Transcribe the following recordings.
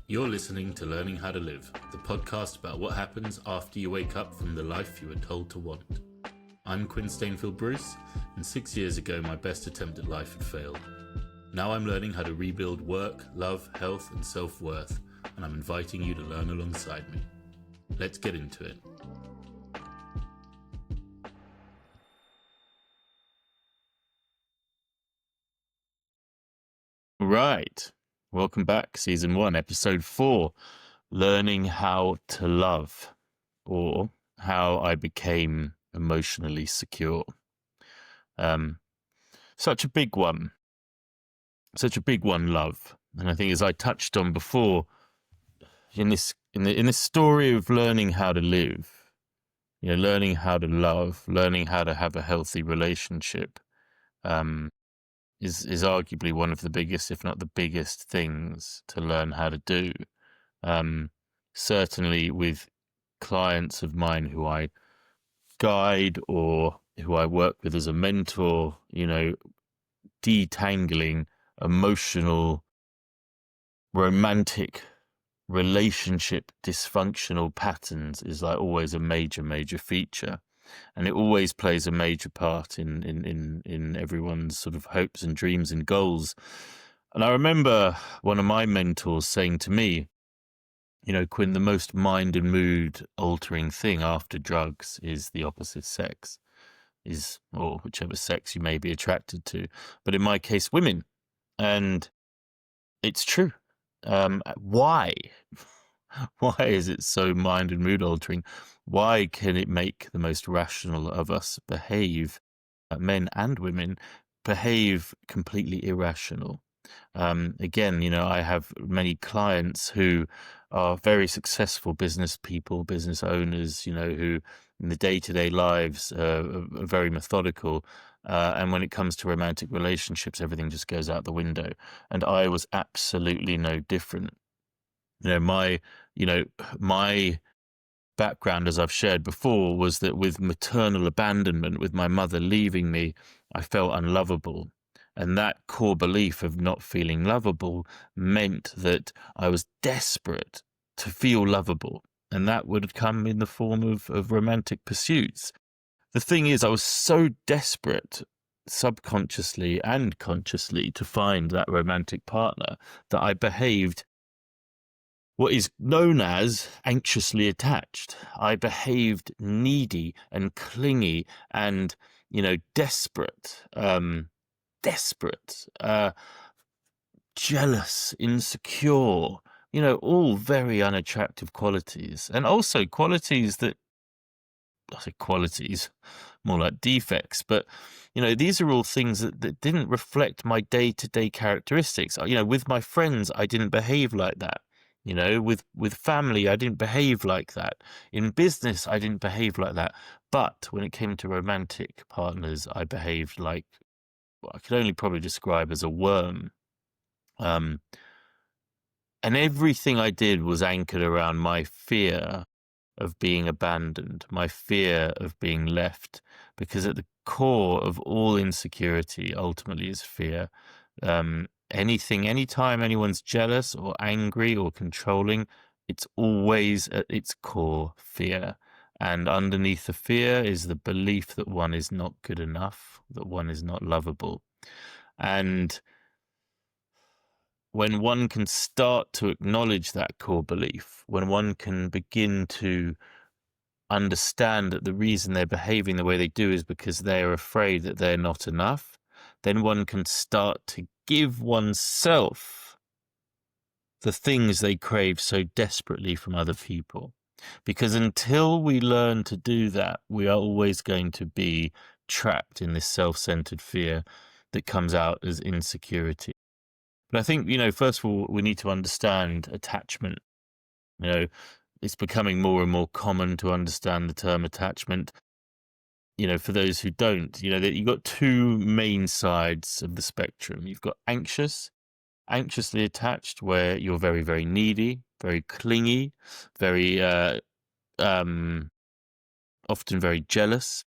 You're listening to Learning How to Live, the podcast about what happens after you wake up from the life you were told to want. I'm Quinn Stainfield-Bruce, and 6 years ago my best attempt at life had failed. Now I'm learning how to rebuild work, love, health, and self-worth, and I'm inviting you to learn alongside me. Let's get into it. Right. Welcome back, Season 1, Episode 4, Learning How to Love, or How I Became Emotionally Secure. Such a big one, love. And I think, as I touched on before, in this story of learning how to live, learning how to love, learning how to have a healthy relationship, is arguably one of the biggest, if not the biggest, things to learn how to do. Certainly with clients of mine who I guide or who I work with as a mentor, detangling emotional, romantic relationship dysfunctional patterns is like always a major feature. And it always plays a major part in everyone's sort of hopes and dreams and goals. And I remember one of my mentors saying to me, Quinn, the most mind and mood altering thing after drugs is the opposite sex, or whichever sex you may be attracted to. But in my case, women. And it's true. Why? Why is it so mind and mood altering? Why can it make the most rational of us behave, men and women, behave completely irrational? Again, I have many clients who are very successful business people, business owners, who in the day-to-day lives are very methodical. And when it comes to romantic relationships, everything just goes out the window. And I was absolutely no different. My background, as I've shared before, was that with maternal abandonment, with my mother leaving me, I felt unlovable. And that core belief of not feeling lovable meant that I was desperate to feel lovable. And that would come in the form of romantic pursuits. The thing is, I was so desperate, subconsciously and consciously, to find that romantic partner that I behaved what is known as anxiously attached. I behaved needy and clingy and, desperate, jealous, insecure, all very unattractive qualities. And also qualities that, I say qualities, more like defects, but, these are all things that didn't reflect my day-to-day characteristics. With my friends, I didn't behave like that. With family, I didn't behave like that. In business, I didn't behave like that. But when it came to romantic partners, I behaved like what I could only probably describe as a worm. And everything I did was anchored around my fear of being abandoned, my fear of being left, because at the core of all insecurity ultimately is fear. Anytime anyone's jealous or angry or controlling, it's always at its core fear. And underneath the fear is the belief that one is not good enough, that one is not lovable. And when one can start to acknowledge that core belief, when one can begin to understand that the reason they're behaving the way they do is because they're afraid that they're not enough, then one can start to give oneself the things they crave so desperately from other people. Because until we learn to do that, we are always going to be trapped in this self-centered fear that comes out as insecurity. But I think, first of all, we need to understand attachment. It's becoming more and more common to understand the term attachment. For those who don't, that you've got two main sides of the spectrum. You've got anxiously attached, where you're very, very needy, very clingy, very, often very jealous,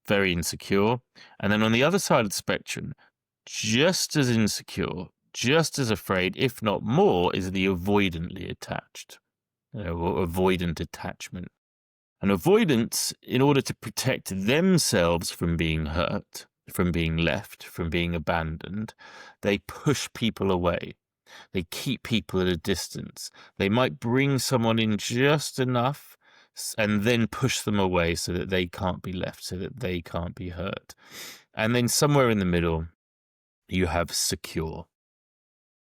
very insecure. And then on the other side of the spectrum, just as insecure, just as afraid, if not more, is the avoidantly attached, or avoidant attachment. And avoidance, in order to protect themselves from being hurt, from being left, from being abandoned, they push people away. They keep people at a distance. They might bring someone in just enough and then push them away so that they can't be left, so that they can't be hurt. And then somewhere in the middle, you have secure.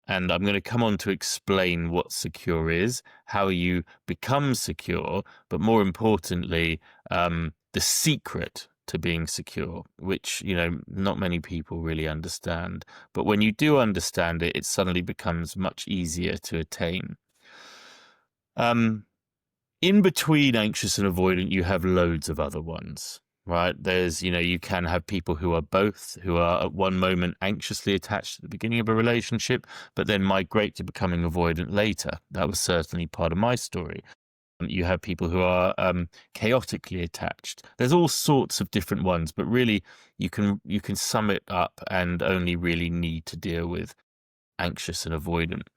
And I'm going to come on to explain what secure is, how you become secure, but more importantly, the secret to being secure, which, not many people really understand. But when you do understand it, it suddenly becomes much easier to attain. In between anxious and avoidant, you have loads of other ones. Right? There's, you can have people who are both, who are at one moment anxiously attached at the beginning of a relationship, but then migrate to becoming avoidant later. That was certainly part of my story. You have people who are chaotically attached. There's all sorts of different ones, but really you can sum it up and only really need to deal with anxious and avoidant.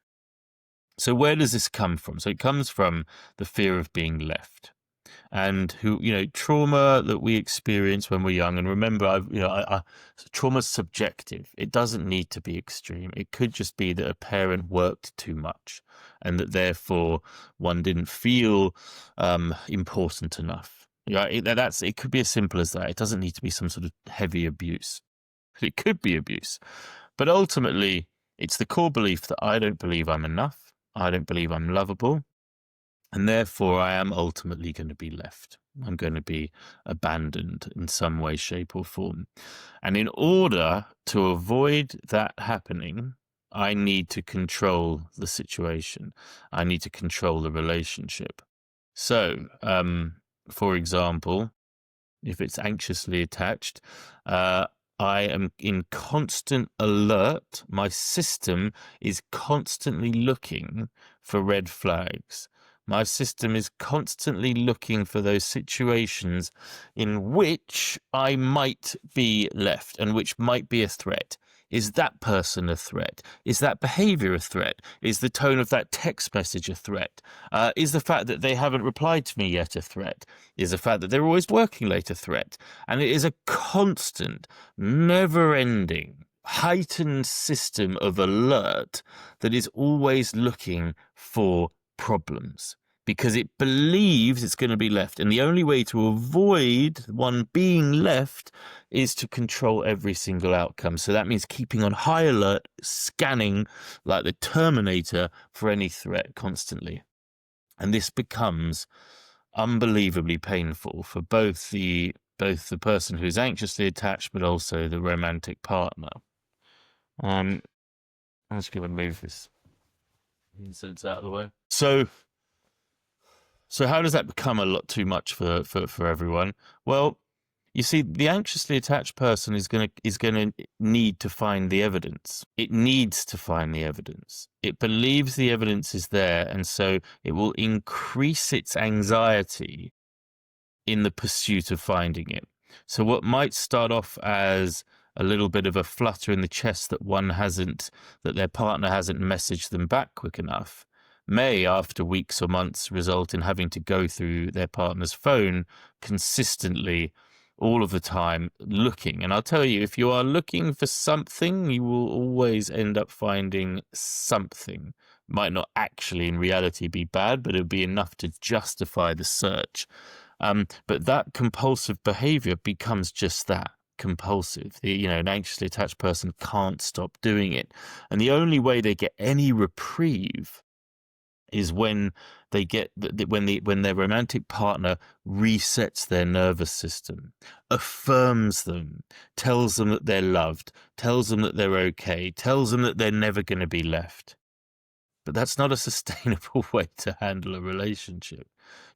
So where does this come from? So it comes from the fear of being left. And trauma that we experience when we're young. And remember, trauma's subjective. It doesn't need to be extreme. It could just be that a parent worked too much, and that therefore one didn't feel important enough. It could be as simple as that. It doesn't need to be some sort of heavy abuse. It could be abuse, but ultimately, it's the core belief that I don't believe I'm enough. I don't believe I'm lovable. And therefore, I am ultimately going to be left. I'm going to be abandoned in some way, shape, or form. And in order to avoid that happening, I need to control the situation. I need to control the relationship. So, for example, if it's anxiously attached, I am in constant alert. My system is constantly looking for red flags. My system is constantly looking for those situations in which I might be left and which might be a threat. Is that person a threat? Is that behavior a threat? Is the tone of that text message a threat? Is the fact that they haven't replied to me yet a threat? Is the fact that they're always working late a threat? And it is a constant, never-ending, heightened system of alert that is always looking for problems, because it believes it's going to be left. And the only way to avoid one being left is to control every single outcome. So that means keeping on high alert, scanning like the Terminator for any threat constantly. And this becomes unbelievably painful for both the person who's anxiously attached, but also the romantic partner. I'm just going to move this incident out of the way. So how does that become a lot too much for everyone? Well, you see, the anxiously attached person is going to need to find the evidence. It needs to find the evidence. It believes the evidence is there, and so it will increase its anxiety in the pursuit of finding it. So what might start off as a little bit of a flutter in the chest that their partner hasn't messaged them back quick enough, may, after weeks or months, result in having to go through their partner's phone consistently all of the time looking. And I'll tell you, if you are looking for something, you will always end up finding something. Might not actually in reality be bad, but it'll be enough to justify the search. But that compulsive behavior becomes just that, compulsive. An anxiously attached person can't stop doing it. And the only way they get any reprieve is when they get when their romantic partner resets their nervous system, affirms them, tells them that they're loved, tells them that they're okay, tells them that they're never going to be left. But that's not a sustainable way to handle a relationship.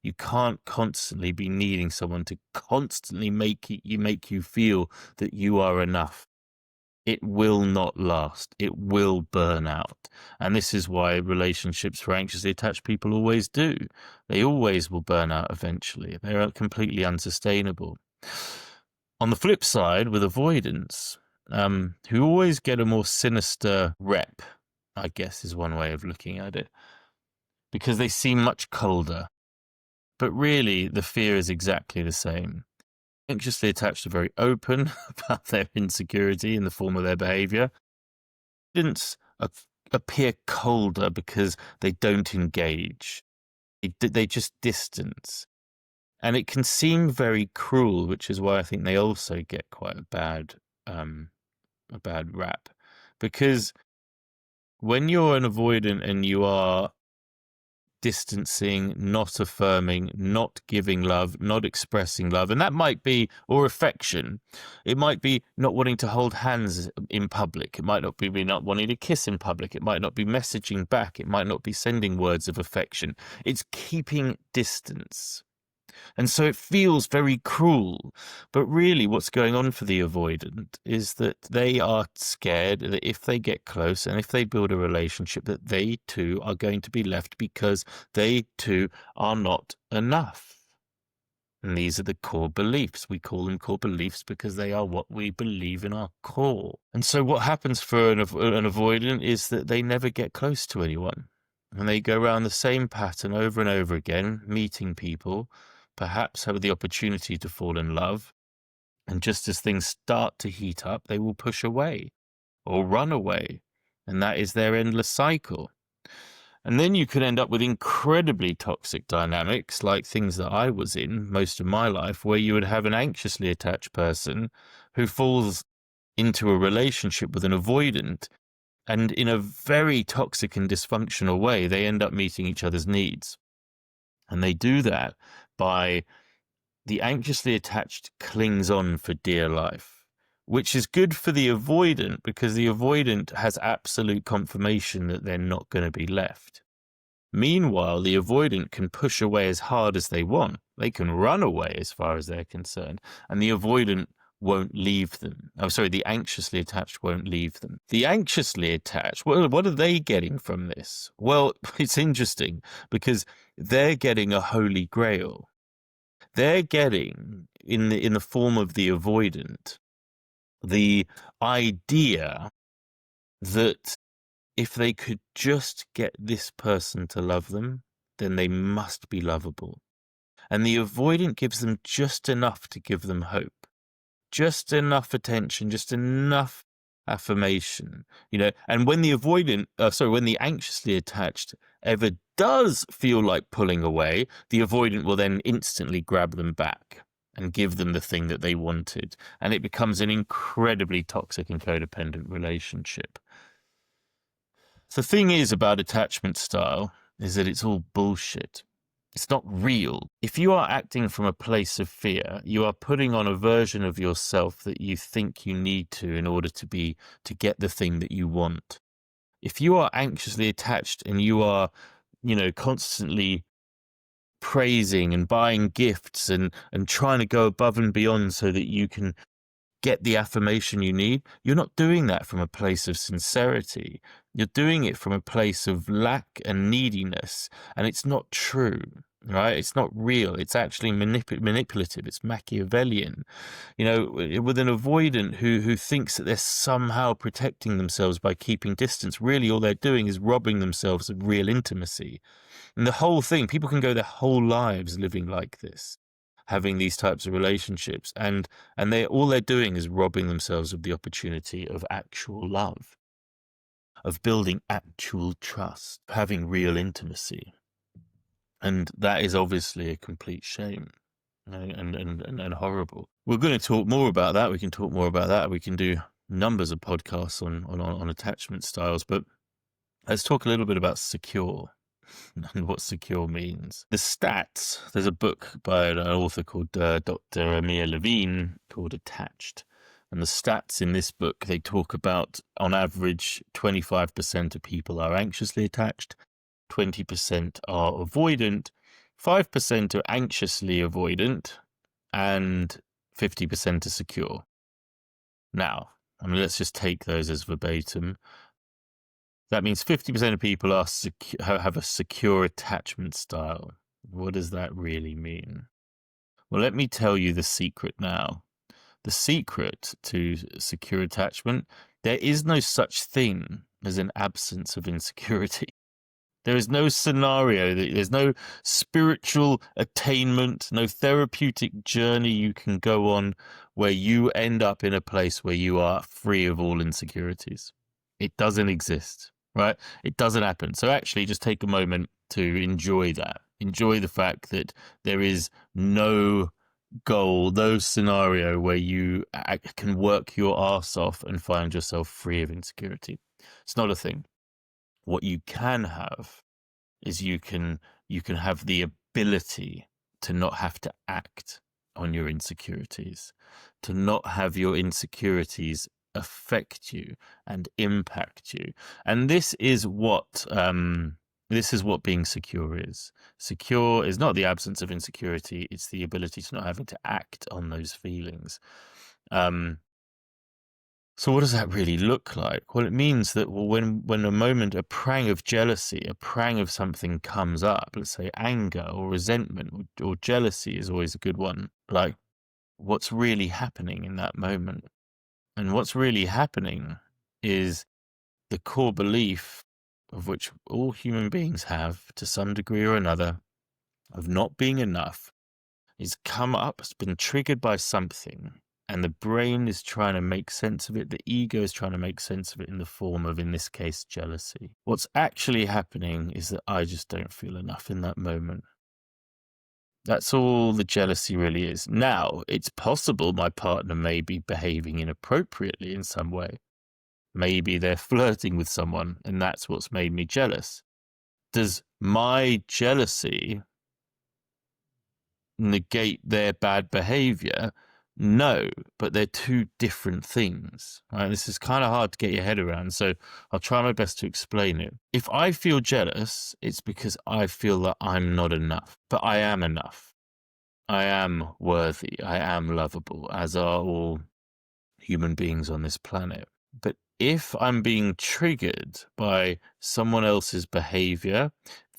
You can't constantly be needing someone to constantly make you feel that you are enough. It will not last. It will burn out. And this is why relationships for anxiously attached people always do. They always will burn out eventually. They're completely unsustainable. On the flip side, with avoidance, who always get a more sinister rep I guess is one way of looking at it, because they seem much colder. But really, the fear is exactly the same. Anxiously attached are very open about their insecurity in the form of their behavior. Avoidants appear colder because they don't engage. They just distance. And it can seem very cruel, which is why I think they also get quite a bad rap. Because when you're an avoidant and you are distancing, not affirming, not giving love, not expressing love, and that might be, or affection, it might be not wanting to hold hands in public, it might not be not wanting to kiss in public, it might not be messaging back, it might not be sending words of affection, it's keeping distance. And so it feels very cruel. But really what's going on for the avoidant is that they are scared that if they get close and if they build a relationship, that they too are going to be left because they too are not enough. And these are the core beliefs. We call them core beliefs because they are what we believe in our core. And so what happens for an avoidant is that they never get close to anyone. And they go around the same pattern over and over again, meeting people, perhaps have the opportunity to fall in love. And just as things start to heat up, they will push away or run away. And that is their endless cycle. And then you could end up with incredibly toxic dynamics, like things that I was in most of my life, where you would have an anxiously attached person who falls into a relationship with an avoidant, and in a very toxic and dysfunctional way, they end up meeting each other's needs. And they do that by the anxiously attached clings on for dear life, which is good for the avoidant because the avoidant has absolute confirmation that they're not going to be left. Meanwhile, the avoidant can push away as hard as they want. They can run away as far as they're concerned, and the avoidant won't leave them. Oh, sorry, the anxiously attached won't leave them. The anxiously attached, well, what are they getting from this? Well, it's interesting because they're getting a holy grail. They're getting, in the form of the avoidant, the idea that if they could just get this person to love them, then they must be lovable. And the avoidant gives them just enough to give them hope, just enough attention, just enough affirmation, and when the when the anxiously attached ever does feel like pulling away, the avoidant will then instantly grab them back and give them the thing that they wanted. And it becomes an incredibly toxic and codependent relationship. The thing is about attachment style is that it's all bullshit. It's not real. If you are acting from a place of fear, you are putting on a version of yourself that you think you need to in order to get the thing that you want. If you are anxiously attached and you are, constantly praising and buying gifts and trying to go above and beyond so that you can get the affirmation you need, you're not doing that from a place of sincerity. You're doing it from a place of lack and neediness, and it's not true, right? It's not real. It's actually manipulative. It's Machiavellian. With an avoidant who thinks that they're somehow protecting themselves by keeping distance, really all they're doing is robbing themselves of real intimacy. And the whole thing, people can go their whole lives living like this, having these types of relationships, and all they're doing is robbing themselves of the opportunity of actual love, of building actual trust, having real intimacy. And that is obviously a complete shame and horrible. We're going to talk more about that. We can talk more about that. We can do numbers of podcasts on attachment styles, but let's talk a little bit about secure and what secure means. The stats, there's a book by an author called Dr. Amir Levine called Attached. And the stats in this book, they talk about, on average, 25% of people are anxiously attached, 20% are avoidant, 5% are anxiously avoidant, and 50% are secure. Now, let's just take those as verbatim. That means 50% of people have a secure attachment style. What does that really mean? Well, let me tell you the secret now. The secret to secure attachment, there is no such thing there's an absence of insecurity. There is no scenario, there's no spiritual attainment, no therapeutic journey you can go on where you end up in a place where you are free of all insecurities. It doesn't exist, right? It doesn't happen. So actually just take a moment to enjoy that. Enjoy the fact that there is no goal, no scenario where you can work your arse off and find yourself free of insecurity. It's not a thing. What you can have is you can have the ability to not have to act on your insecurities, to not have your insecurities affect you and impact you. And this is what being secure is. Secure is not the absence of insecurity, it's the ability to not having to act on those feelings. So what does that really look like? Well, it means that when a moment, a prang of jealousy, a prang of something comes up, let's say anger or resentment or jealousy is always a good one, like what's really happening in that moment? And what's really happening is the core belief of which all human beings have to some degree or another of not being enough is come up, it's been triggered by something. And the brain is trying to make sense of it. The ego is trying to make sense of it in the form of, in this case, jealousy. What's actually happening is that I just don't feel enough in that moment. That's all the jealousy really is. Now, it's possible my partner may be behaving inappropriately in some way. Maybe they're flirting with someone, and that's what's made me jealous. Does my jealousy negate their bad behavior? No, but they're two different things. Right? This is kind of hard to get your head around, so I'll try my best to explain it. If I feel jealous, it's because I feel that I'm not enough, but I am enough. I am worthy. I am lovable, as are all human beings on this planet. But if I'm being triggered by someone else's behavior,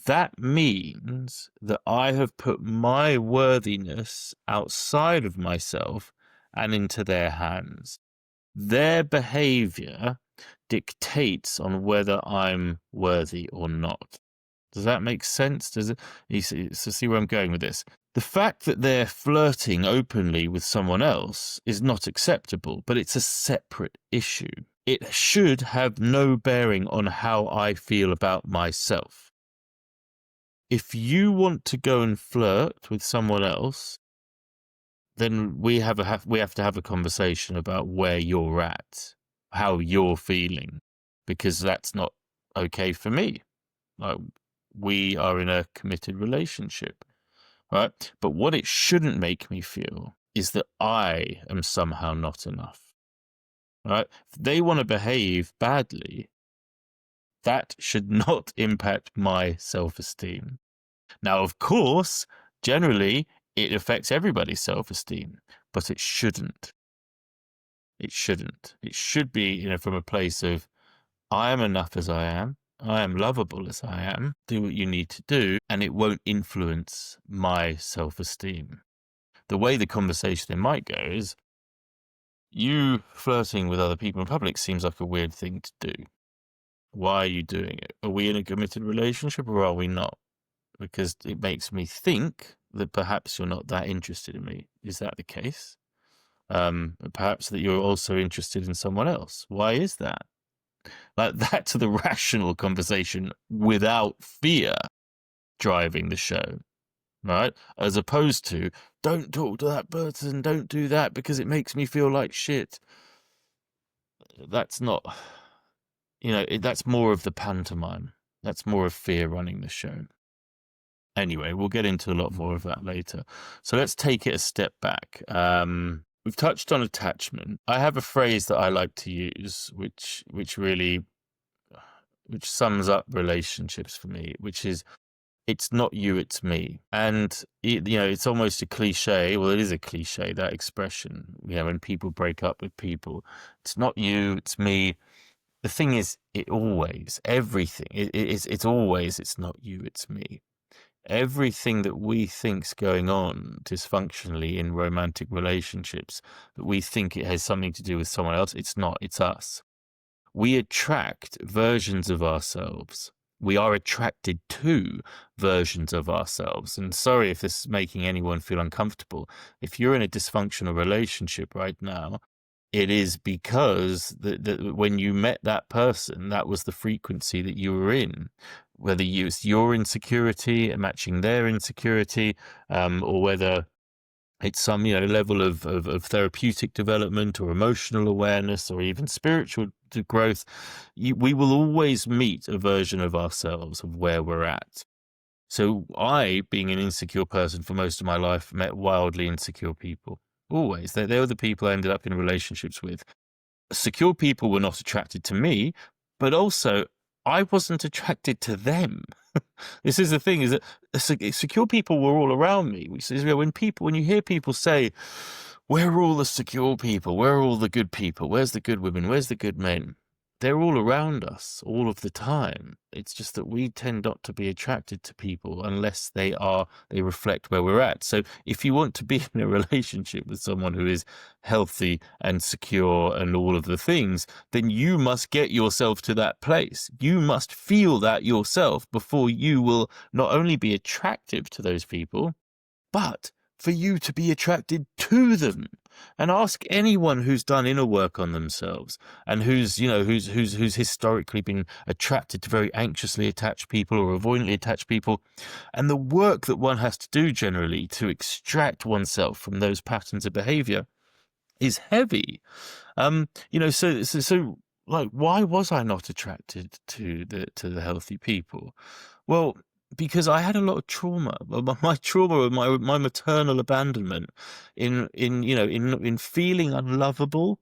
that means that I have put my worthiness outside of myself and into their hands. Their behavior dictates on whether I'm worthy or not. Does that make sense? Does it? You see where I'm going with this? The fact that they're flirting openly with someone else is not acceptable, but it's a separate issue. It should have no bearing on how I feel about myself. If you want to go and flirt with someone else, then we have to have a conversation about where you're at, how you're feeling, because that's not okay for me. Like, we are in a committed relationship, right? But what it shouldn't make me feel is that I am somehow not enough, right? If they want to behave badly, that should not impact my self-esteem. Now, of course, generally, it affects everybody's self-esteem, but it shouldn't. It shouldn't. It should be, from a place of, I am enough as I am. I am lovable as I am. Do what you need to do, and it won't influence my self-esteem. The way the conversation then might go is, you flirting with other people in public seems like a weird thing to do. Why are you doing it? Are we in a committed relationship or are we not? Because it makes me think that perhaps you're not that interested in me. Is that the case? Perhaps that you're also interested in someone else. Why is that? Like, that's the rational conversation without fear driving the show, right? As opposed to, don't talk to that person, don't do that because it makes me feel like shit. That's not, that's more of the pantomime. That's more of fear running the show. Anyway, we'll get into a lot more of that later. So let's take it a step back. We've touched on attachment. I have a phrase that I like to use, which sums up relationships for me, which is, it's not you, it's me. And, it's almost a cliche. Well, it is a cliche, that expression, when people break up with people. It's not you, it's me. The thing is, it's always not you, it's me. Everything that we think's going on dysfunctionally in romantic relationships, that we think it has something to do with someone else, it's not, it's us. we attract versions of ourselves. We are attracted to versions of ourselves. And sorry if this is making anyone feel uncomfortable. If you're in a dysfunctional relationship right now, it is because that when you met that person, that was the frequency that you were in. Whether it's your insecurity matching their insecurity, or whether it's some level of therapeutic development or emotional awareness or even spiritual growth, we will always meet a version of ourselves of where we're at. So I, being an insecure person for most of my life, met wildly insecure people. Always. They were the people I ended up in relationships with. Secure people were not attracted to me, but also I wasn't attracted to them. This is the thing, is that secure people were all around me. When you hear people say, where are all the secure people? Where are all the good people? Where's the good women? Where's the good men? They're all around us all of the time. It's just that we tend not to be attracted to people unless they reflect where we're at. So if you want to be in a relationship with someone who is healthy and secure and all of the things, then you must get yourself to that place. You must feel that yourself before you will not only be attractive to those people, but for you to be attracted to them. And ask anyone who's done inner work on themselves and who's historically been attracted to very anxiously attached people or avoidantly attached people, and the work that one has to do generally to extract oneself from those patterns of behavior is heavy. So like, why was I not attracted to the healthy people? Well, because I had a lot of trauma. My trauma, my maternal abandonment in feeling unlovable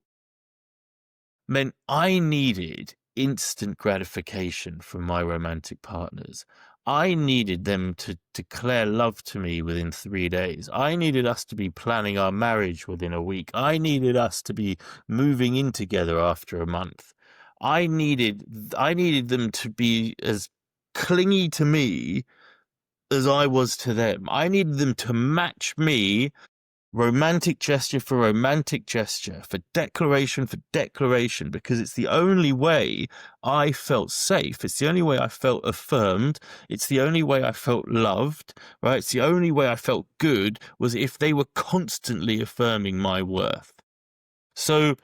meant I needed instant gratification from my romantic partners. I needed them to declare love to me within 3 days. I needed us to be planning our marriage within a week. I needed us to be moving in together after a month. I needed them to be as clingy to me as I was to them. I needed them to match me, romantic gesture for romantic gesture, for declaration, because it's the only way I felt safe. It's the only way I felt affirmed. It's the only way I felt loved, right? It's the only way I felt good, was if they were constantly affirming my worth. So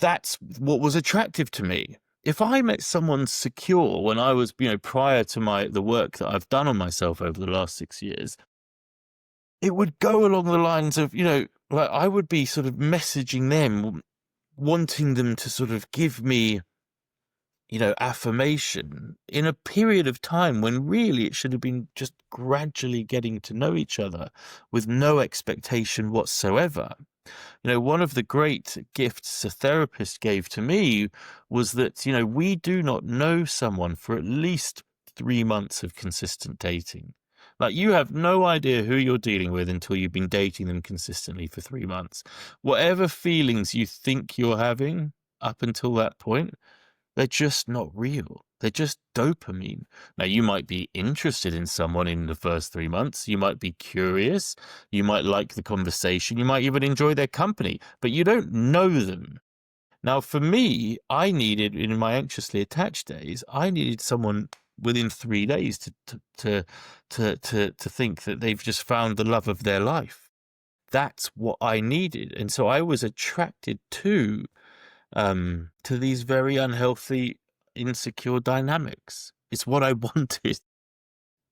that's what was attractive to me. If I met someone secure when I was, prior to the work that I've done on myself over the last 6 years, it would go along the lines of, like I would be sort of messaging them, wanting them to sort of give me, affirmation in a period of time when really it should have been just gradually getting to know each other with no expectation whatsoever. One of the great gifts a therapist gave to me was that, we do not know someone for at least 3 months of consistent dating. Like, you have no idea who you're dealing with until you've been dating them consistently for 3 months. Whatever feelings you think you're having up until that point, they're just not real. They're just dopamine. Now, you might be interested in someone in the first 3 months. You might be curious. You might like the conversation. You might even enjoy their company, but you don't know them. Now, for me, in my anxiously attached days, I needed someone within 3 days to think that they've just found the love of their life. That's what I needed. And so I was attracted to these very unhealthy, insecure dynamics. It's what I wanted.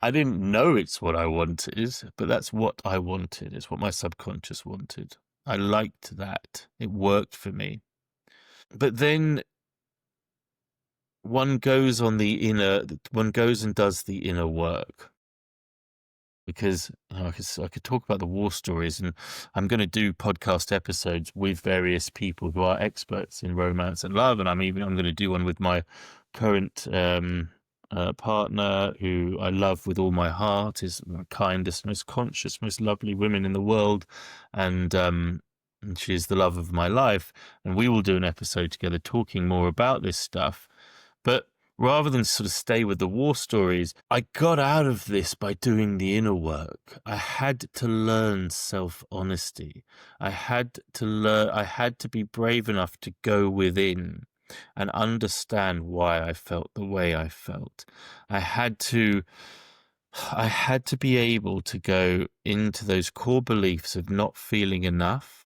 I didn't know it's what I wanted, but that's what I wanted. It's what my subconscious wanted. I liked that. It worked for me. But then one goes and does the inner work. Because I could talk about the war stories, and I'm going to do podcast episodes with various people who are experts in romance and love, and I'm going to do one with my current partner, who I love with all my heart, is the kindest, most conscious, most lovely woman in the world, and she is the love of my life, and we will do an episode together talking more about this stuff. But rather than sort of stay with the war stories, I got out of this by doing the inner work. I had to learn self-honesty. I had to be brave enough to go within. and understand why I felt the way I felt. I had to be able to go into those core beliefs of not feeling enough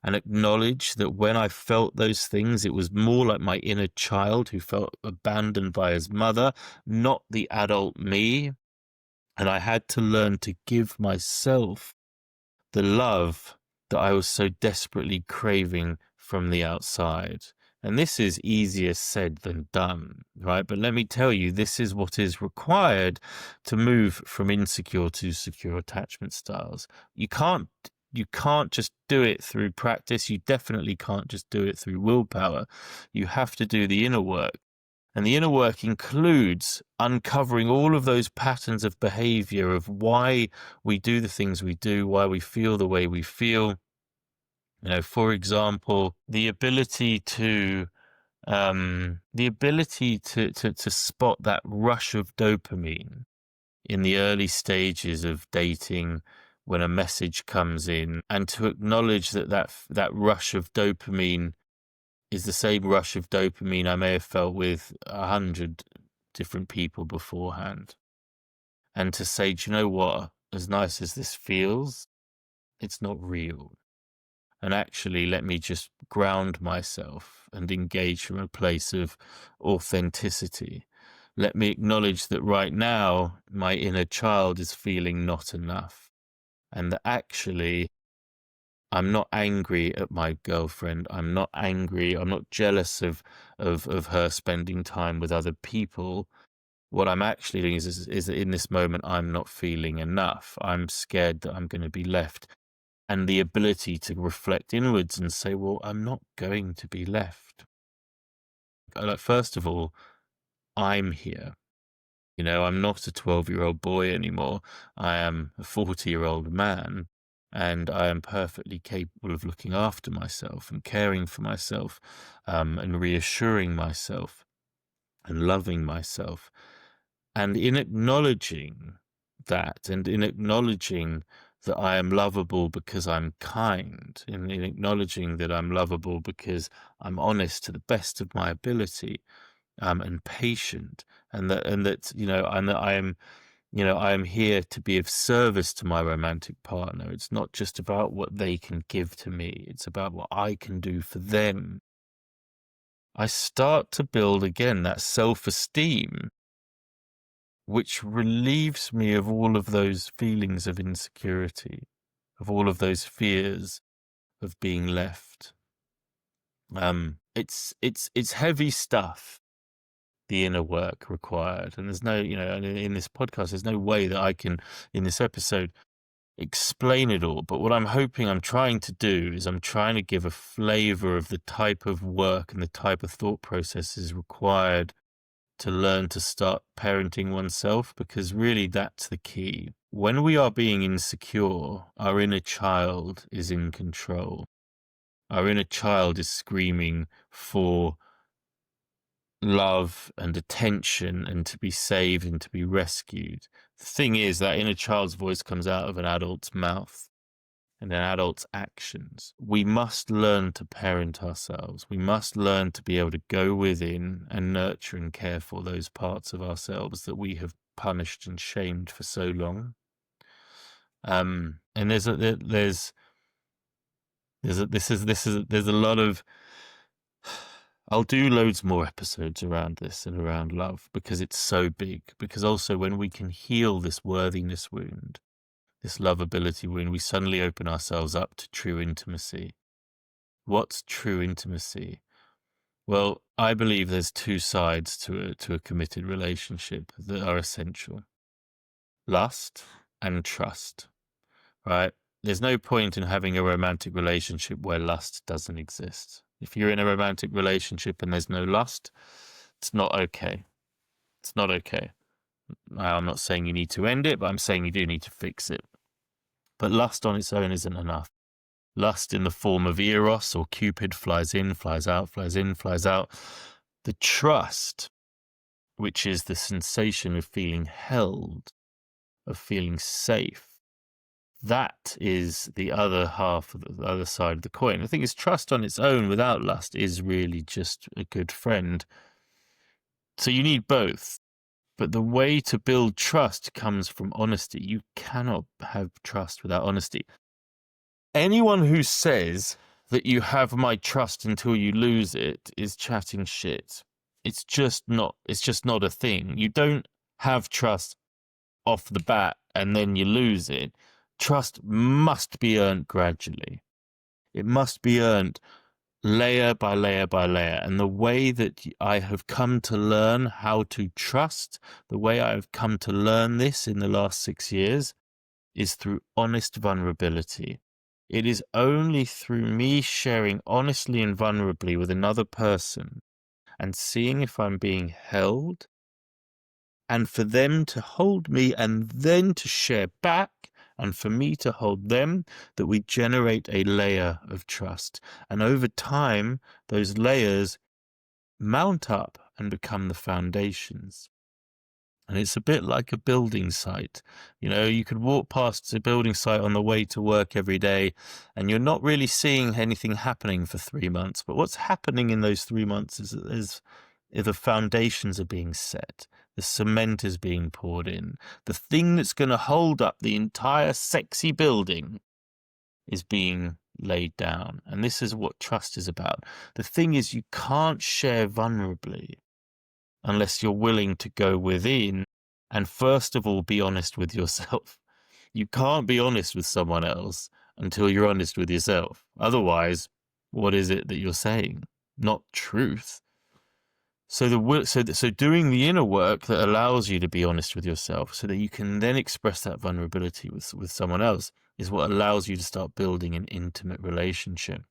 and acknowledge that when I felt those things, it was more like my inner child who felt abandoned by his mother, not the adult me. And I had to learn to give myself the love that I was so desperately craving from the outside. And this is easier said than done, right? But let me tell you, this is what is required to move from insecure to secure attachment styles. You can't just do it through practice. You definitely can't just do it through willpower. You have to do the inner work. And the inner work includes uncovering all of those patterns of behavior of why we do the things we do, why we feel the way we feel. You know, for example, the ability to spot that rush of dopamine in the early stages of dating when a message comes in, and to acknowledge that rush of dopamine is the same rush of dopamine I may have felt with 100 different people beforehand. And to say, do you know what? As nice as this feels, it's not real. And actually, let me just ground myself and engage from a place of authenticity. Let me acknowledge that right now, my inner child is feeling not enough. And that actually, I'm not angry at my girlfriend. I'm not angry. I'm not jealous of her spending time with other people. What I'm actually doing is that in this moment, I'm not feeling enough. I'm scared that I'm going to be left. And the ability to reflect inwards and say, well, I'm not going to be left. Like, first of all, I'm here. You know, I'm not a 12-year-old boy anymore. I am a 40-year-old man. And I am perfectly capable of looking after myself and caring for myself, and reassuring myself and loving myself. And in acknowledging that, and in acknowledging that I am lovable because I'm kind, in acknowledging that I'm lovable because I'm honest to the best of my ability, and patient, and that you know, and that I am, you know, I am here to be of service to my romantic partner. It's not just about what they can give to me. It's about what I can do for them. I start to build again that self-esteem, which relieves me of all of those feelings of insecurity, of all of those fears of being left. It's heavy stuff, the inner work required. And there's no, you know, in this podcast, there's no way that I can, in this episode, explain it all. But what I'm trying to do is I'm trying to give a flavor of the type of work and the type of thought processes required to learn to start parenting oneself, because really that's the key. When we are being insecure, our inner child is in control. Our inner child is screaming for love and attention and to be saved and to be rescued. The thing is, that inner child's voice comes out of an adult's mouth and an adult's actions. We must learn to parent ourselves. We must learn to be able to go within and nurture and care for those parts of ourselves that we have punished and shamed for so long. And there's a lot of, I'll do loads more episodes around this and around love, because it's so big. Because also, when we can heal this worthiness wound, this lovability wound, we suddenly open ourselves up to true intimacy. What's true intimacy? Well, I believe there's two sides to a committed relationship that are essential: lust and trust, right? There's no point in having a romantic relationship where lust doesn't exist. If you're in a romantic relationship and there's no lust, it's not okay. It's not okay. I'm not saying you need to end it, but I'm saying you do need to fix it. But lust on its own isn't enough. Lust in the form of Eros or Cupid flies in, flies out, flies in, flies out. The trust, which is the sensation of feeling held, of feeling safe, That is the other half of the other side of the coin. The thing is, trust on its own without lust is really just a good friend. So you need both. But the way to build trust comes from honesty. You cannot have trust without honesty. Anyone who says that you have my trust until you lose it is chatting shit. It's just not a thing. You don't have trust off the bat and then you lose it. Trust must be earned gradually. It must be earned layer by layer by layer. And the way that I have come to learn how to trust, the way I have come to learn this in the last 6 years, is through honest vulnerability. It is only through me sharing honestly and vulnerably with another person and seeing if I'm being held, and for them to hold me and then to share back, and for me to hold them, that we generate a layer of trust. And over time, those layers mount up and become the foundations. And it's a bit like a building site. You know, you could walk past a building site on the way to work every day, and you're not really seeing anything happening for 3 months. But what's happening in those 3 months is the foundations are being set. The cement is being poured in. The thing that's going to hold up the entire sexy building is being laid down. And this is what trust is about. The thing is, you can't share vulnerably unless you're willing to go within and first of all be honest with yourself. You can't be honest with someone else until you're honest with yourself. Otherwise, what is it that you're saying? Not truth. So doing the inner work that allows you to be honest with yourself so that you can then express that vulnerability with someone else is what allows you to start building an intimate relationship.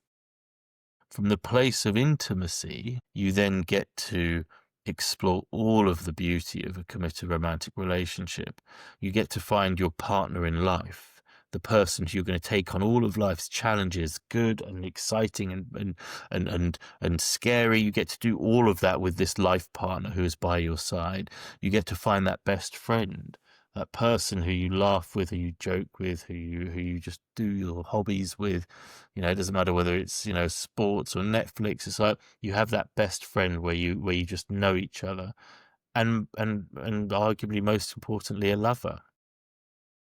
From the place of intimacy, you then get to explore all of the beauty of a committed romantic relationship. You get to find your partner in life, the person who you're going to take on all of life's challenges, good and exciting and scary. You get to do all of that with this life partner who is by your side. You get to find that best friend, that person who you laugh with, who you joke with, who you just do your hobbies with. You know, it doesn't matter whether it's, you know, sports or Netflix. It's like you have that best friend where you just know each other, and arguably most importantly, a lover.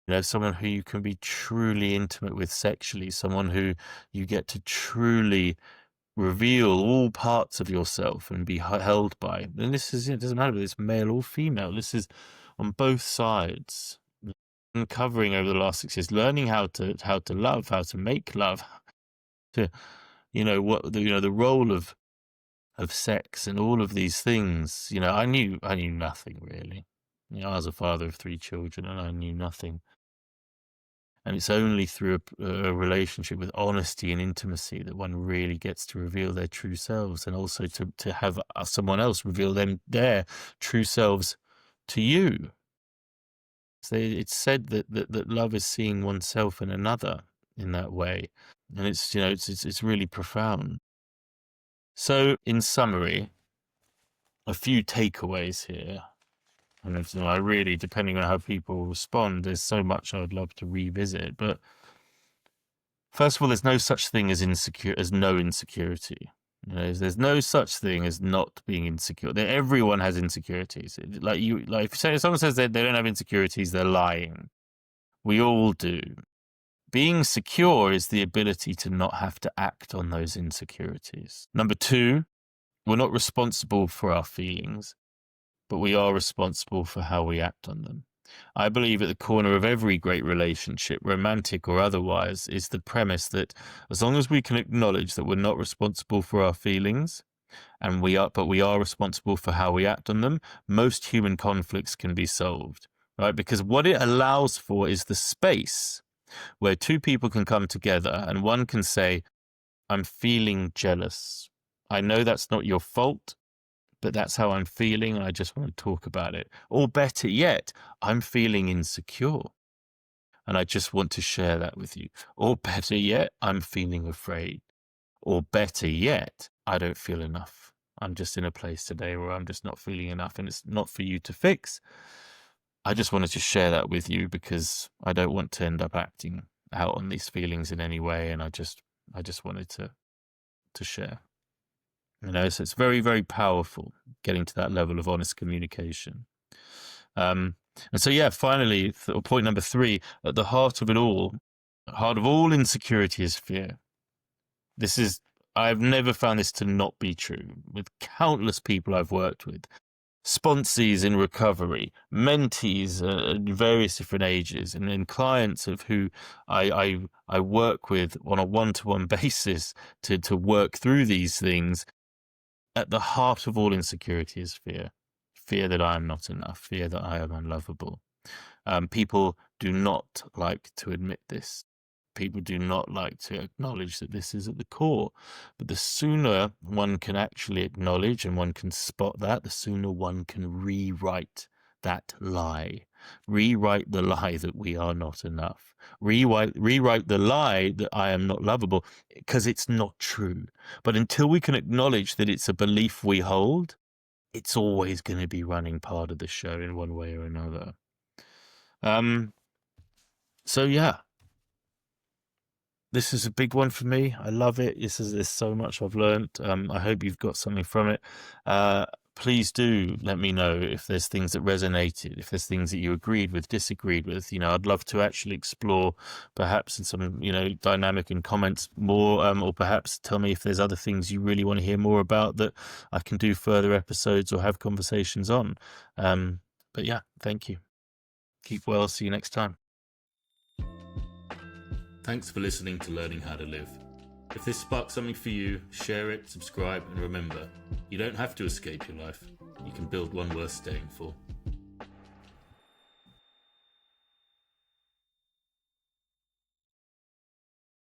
You know, someone who you can be truly intimate with sexually, someone who you get to truly reveal all parts of yourself and be held by. And this is, it doesn't matter whether it's male or female. This is on both sides. Uncovering over the last 6 years, learning how to love, how to make love, to, you know, what the role of sex and all of these things. You know, I knew nothing really. You know, I was a father of 3 children and I knew nothing. And it's only through a relationship with honesty and intimacy that one really gets to reveal their true selves, and also to have someone else reveal their true selves to you. So it's said that love is seeing oneself in another in that way. And it's, you know, it's really profound. So in summary, a few takeaways here. And you know, I really, depending on how people respond, there's so much I would love to revisit. But first of all, there's no such thing as no insecurity. You know, there's no such thing as not being insecure. Everyone has insecurities. If someone says they don't have insecurities, they're lying. We all do. Being secure is the ability to not have to act on those insecurities. Number 2, we're not responsible for our feelings, but we are responsible for how we act on them. I believe at the corner of every great relationship, romantic or otherwise, is the premise that as long as we can acknowledge that we're not responsible for our feelings, but we are responsible for how we act on them, most human conflicts can be solved, right? Because what it allows for is the space where 2 people can come together and one can say, I'm feeling jealous. I know that's not your fault, but that's how I'm feeling and I just want to talk about it. Or better yet, I'm feeling insecure and I just want to share that with you. Or better yet, I'm feeling afraid. Or better yet, I don't feel enough. I'm just in a place today where I'm just not feeling enough, and it's not for you to fix. I just wanted to share that with you because I don't want to end up acting out on these feelings in any way, and I just wanted to share. So it's very, very powerful getting to that level of honest communication. And so, yeah, finally, point number 3, at the heart of it all, heart of all insecurity is fear. I've never found this to not be true with countless people I've worked with. Sponsees in recovery, mentees at various different ages, and then clients of who I work with on a one-to-one basis to work through these things. At the heart of all insecurity is fear. Fear that I am not enough, fear that I am unlovable. People do not like to admit this. People do not like to acknowledge that this is at the core. But the sooner one can actually acknowledge and one can spot that, the sooner one can rewrite that lie. Rewrite the lie that we are not enough. Rewrite the lie that I am not lovable, because it's not true. But until we can acknowledge that it's a belief we hold, it's always going to be running part of the show in one way or another. So yeah, this is a big one for me. I love it. There's so much I've learned. I hope you've got something from it. Please do let me know if there's things that resonated, if there's things that you agreed with, disagreed with. I'd love to actually explore perhaps in some, dynamic in comments more, or perhaps tell me if there's other things you really want to hear more about that I can do further episodes or have conversations on. But yeah, thank you. Keep well. See you next time. Thanks for listening to Learning How to Live. If this sparked something for you, share it, subscribe, and remember, you don't have to escape your life. You can build one worth staying for.